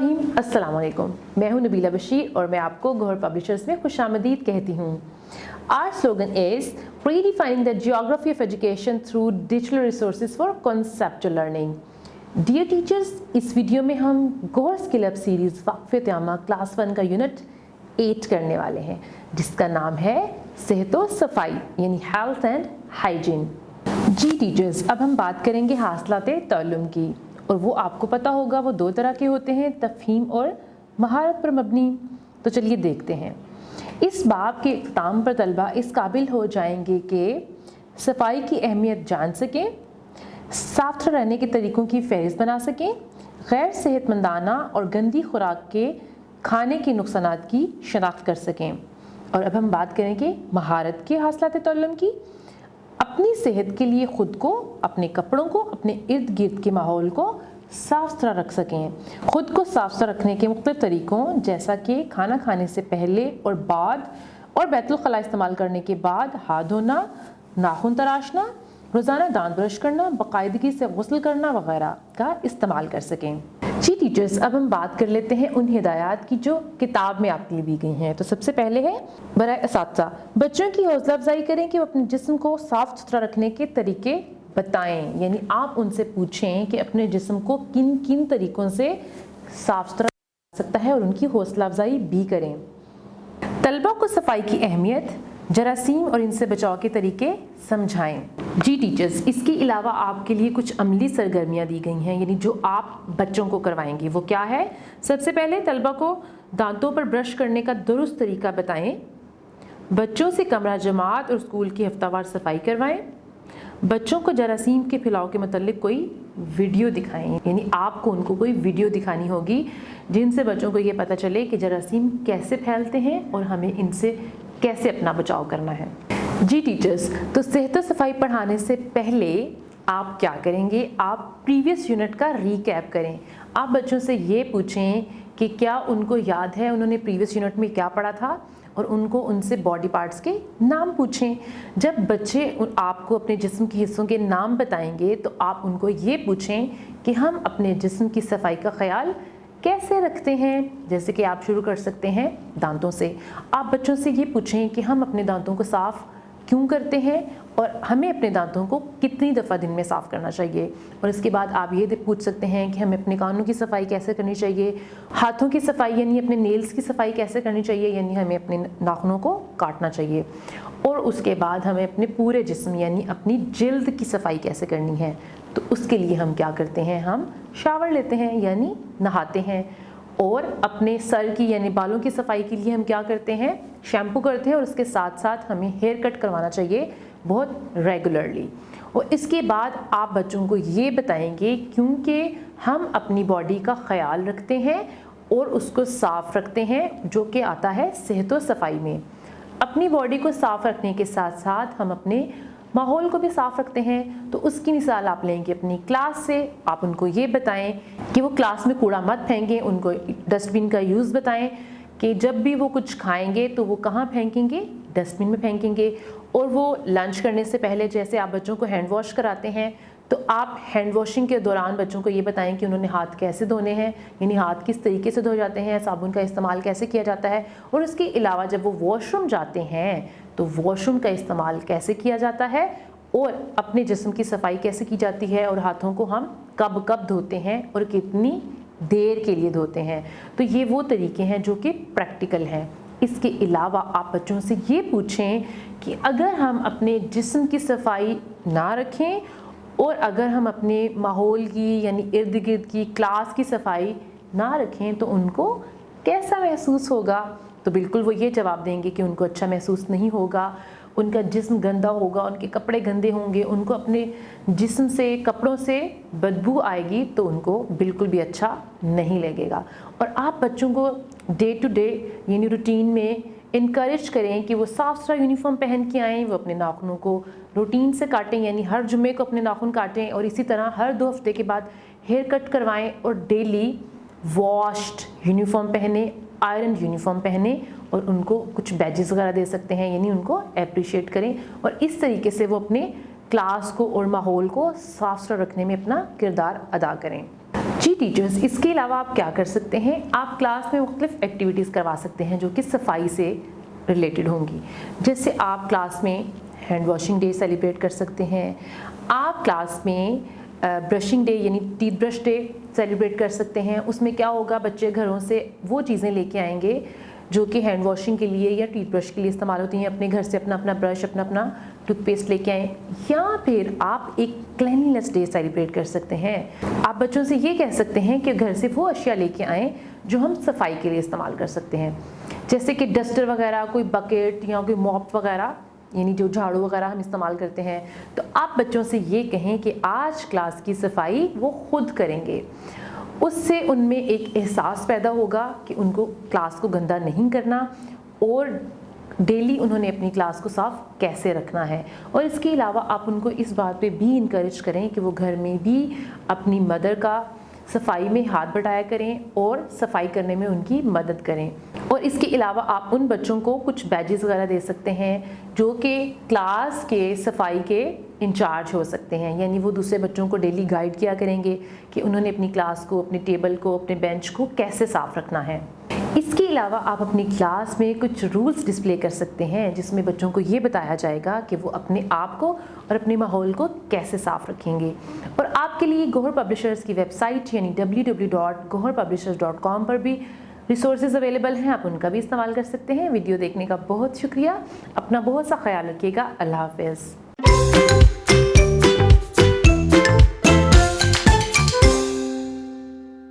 नाज़रीन अस्सलाम वालेकुम, मैं हूं नबीला बशीर और मैं आपको गौहर पब्लिशर्स में खुशामदीद कहती हूं। Our slogan is redefining the geography of education through digital resources for conceptual learning. Dear teachers, इस वीडियो में हम गौहर स्किल अप सीरीज़ वक़्फ़-ए-क़यामा क्लास 1 का यूनिट 8 करने वाले हैं, जिसका नाम है सेहत व सफाई यानी हेल्थ एंड हाइजीन। जी टीचर्स, अब हम बात करेंगे हासिलाते ताल्लुम की, और वो आपको पता होगा वो दो तरह के होते हैं, तफ़हीम और महारत पर मबनी। तो चलिए देखते हैं। इस बाब के इख्तिताम पर तलबा इस काबिल हो जाएंगे कि सफाई की अहमियत जान सकें, साफ रहने के तरीक़ों की फ़हरिस्त बना सकें, गैर सेहतमंदाना और गंदी खुराक के खाने के नुकसानात की शनाख्त कर सकें। और अब हम बात करेंगे महारत के हासिलात ताल्लुम की। अपनी सेहत के लिए ख़ुद को, अपने कपड़ों को, अपने इर्द गिर्द के माहौल को साफ़ सुथरा रख सकें। ख़ुद को साफ़ सुथरा रखने के मुख्तलिफ़ तरीक़ों, जैसा कि खाना खाने से पहले और बाद और बैतुल खला इस्तेमाल करने के बाद हाथ धोना, नाखून तराशना, रोज़ाना दांत ब्रश करना, बाकायदगी से गुस्ल करना वगैरह का इस्तेमाल कर सकें। जी टीचर्स, अब हम बात कर लेते हैं उन हिदायत की जो किताब में आपके लिए दी गई हैं। तो सबसे पहले है बराए असातिज़ा, बच्चों की हौसला अफजाई करें कि वो अपने जिस्म को साफ़ सुथरा रखने के तरीके बताएं। यानी आप उनसे पूछें कि अपने जिस्म को किन किन तरीक़ों से साफ़ सुथरा रख सकता है और उनकी हौसला अफजाई भी करें। तलबा को सफाई की अहमियत, जरासीम और इनसे बचाव के तरीके समझाएं। जी टीचर्स, इसके अलावा आपके लिए कुछ अमली सरगर्मियाँ दी गई हैं, यानी जो आप बच्चों को करवाएंगे। वो क्या है? सबसे पहले तलबा को दांतों पर ब्रश करने का दुरुस्त तरीका बताएं, बच्चों से कमरा जमात और स्कूल की हफ्तावार सफाई करवाएं, बच्चों को जरासीम के फैलाव के मतलब कोई वीडियो दिखाएं। यानी आपको उनको कोई वीडियो दिखानी होगी जिनसे बच्चों को ये पता चले कि जरासीम कैसे फैलते हैं और हमें इनसे कैसे अपना बचाव करना है। जी टीचर्स, तो सेहत व सफाई पढ़ाने से पहले आप क्या करेंगे? आप प्रीवियस यूनिट का रीकैप करें। आप बच्चों से ये पूछें कि क्या उनको याद है उन्होंने प्रीवियस यूनिट में क्या पढ़ा था, और उनको उनसे बॉडी पार्ट्स के नाम पूछें। जब बच्चे आपको अपने जिस्म के हिस्सों के नाम बताएंगे तो आप उनको ये पूछें कि हम अपने जिस्म की सफाई का ख्याल कैसे रखते हैं। जैसे कि आप शुरू कर सकते हैं दांतों से। आप बच्चों से ये पूछें कि हम अपने दांतों को साफ़ क्यों करते हैं और हमें अपने दांतों को कितनी दफ़ा दिन में साफ़ करना चाहिए। और इसके बाद आप ये पूछ सकते हैं कि हमें अपने कानों की सफाई कैसे करनी चाहिए, हाथों की सफाई यानी अपने नेल्स की सफाई कैसे करनी चाहिए, यानी हमें अपने नाखूनों को काटना चाहिए। और उसके बाद हमें अपने पूरे जिस्म यानी अपनी जिल्द की सफाई कैसे करनी है। तो उसके लिए हम क्या करते हैं? हम शावर लेते हैं यानी नहाते हैं। और अपने सर की यानी बालों की सफाई के लिए हम क्या करते हैं? शैम्पू करते हैं। और उसके साथ साथ हमें हेयर कट करवाना चाहिए बहुत रेगुलरली। और इसके बाद आप बच्चों को ये बताएंगे क्योंकि हम अपनी बॉडी का ख्याल रखते हैं और उसको साफ़ रखते हैं, जो कि आता है सेहत व सफाई में। अपनी बॉडी को साफ़ रखने के साथ साथ हम अपने माहौल को भी साफ़ रखते हैं। तो उसकी मिसाल आप लेंगे अपनी क्लास से। आप उनको ये बताएं कि वो क्लास में कूड़ा मत फेंकें, उनको डस्टबिन का यूज़ बताएं कि जब भी वो कुछ खाएंगे तो वो कहाँ फेंकेंगे? डस्टबिन में फेंकेंगे। और वो लंच करने से पहले जैसे आप बच्चों को हैंड वॉश कराते हैं, तो आप हैंड वॉशिंग के दौरान बच्चों को ये बताएं कि उन्होंने हाथ कैसे धोने हैं, यानी हाथ किस तरीके से धो जाते हैं, साबुन का इस्तेमाल कैसे किया जाता है। और इसके अलावा जब वो वॉशरूम जाते हैं तो वॉशरूम का इस्तेमाल कैसे किया जाता है, और अपने जिस्म की सफाई कैसे की जाती है, और हाथों को हम कब कब धोते हैं और कितनी देर के लिए धोते हैं। तो ये वो तरीके हैं जो कि प्रैक्टिकल हैं। इसके अलावा आप बच्चों से ये पूछें कि अगर हम अपने जिस्म की सफाई ना रखें और अगर हम अपने माहौल की यानी इर्द गिर्द की क्लास की सफाई ना रखें तो उनको कैसा महसूस होगा? तो बिल्कुल वो ये जवाब देंगे कि उनको अच्छा महसूस नहीं होगा, उनका जिस्म गंदा होगा, उनके कपड़े गंदे होंगे, उनको अपने जिस्म से, कपड़ों से बदबू आएगी, तो उनको बिल्कुल भी अच्छा नहीं लगेगा। और आप बच्चों को डे टू डे यानी रूटीन में इनकरेज करें कि वो साफ़ सुथरा यूनिफॉर्म पहन के आएँ, वो अपने नाखूनों को रूटीन से काटें, यानी हर जुम्मे को अपने नाखून काटें, और इसी तरह हर 2 हफ्ते के बाद हेयर कट करवाएं, और डेली वॉश्ड यूनिफॉर्म पहने, आयरन यूनिफॉर्म पहने, और उनको कुछ बैजेस वगैरह दे सकते हैं, यानी उनको अप्रिशिएट करें। और इस तरीके से वो अपने क्लास को और माहौल को साफ़ सुथरा रखने में अपना किरदार अदा करें। जी टीचर्स, इसके अलावा आप क्या कर सकते हैं, आप क्लास में मुख्तलिफ एक्टिविटीज़ करवा सकते हैं जो कि सफाई से रिलेटेड होंगी। जैसे आप क्लास में हैंड वॉशिंग डे सेलिब्रेट कर सकते हैं, आप क्लास में ब्रशिंग डे यानी टीथ ब्रश डे सेलिब्रेट कर सकते हैं। उसमें क्या होगा, बच्चे घरों से वो चीज़ें लेके आएंगे जो कि हैंड वॉशिंग के लिए या टीथ ब्रश के लिए इस्तेमाल होती हैं। अपने घर से अपना अपना ब्रश, अपना अपना टूथपेस्ट लेके आएँ। या फिर आप एक क्लीनलीनेस डे सेलिब्रेट कर सकते हैं। आप बच्चों से ये कह सकते हैं कि घर से वो अशिया लेके आएँ जो हम सफाई के लिए इस्तेमाल कर सकते हैं, जैसे कि डस्टर वगैरह, कोई बकेट या कोई मॉप वगैरह, यानी जो झाड़ू वगैरह हम इस्तेमाल करते हैं। तो आप बच्चों से ये कहें कि आज क्लास की सफाई वो खुद करेंगे। उससे उनमें एक एहसास पैदा होगा कि उनको क्लास को गंदा नहीं करना और डेली उन्होंने अपनी क्लास को साफ़ कैसे रखना है। और इसके अलावा आप उनको इस बात पे भी इनकरेज करें कि वो घर में भी अपनी मदर का सफाई में हाथ बटाया करें और सफाई करने में उनकी मदद करें। और इसके अलावा आप उन बच्चों को कुछ बैजेस वगैरह दे सकते हैं जो कि क्लास के सफाई के इंचार्ज हो सकते हैं, यानी वो दूसरे बच्चों को डेली गाइड किया करेंगे कि उन्होंने अपनी क्लास को, अपने टेबल को, अपने बेंच को कैसे साफ़ रखना है। इसके अलावा आप अपनी क्लास में कुछ रूल्स डिस्प्ले कर सकते हैं जिसमें बच्चों को ये बताया जाएगा कि वो अपने आप को और अपने माहौल को कैसे साफ़ रखेंगे। और आपके लिए गौहर पब्लिशर्स की वेबसाइट यानी www.goharpublishers.com पर भी रिसोर्सेज अवेलेबल हैं, आप उनका भी इस्तेमाल कर सकते हैं। वीडियो देखने का बहुत शुक्रिया। अपना बहुत सा ख्याल रखिएगा। अल्लाह हाफ़िज़।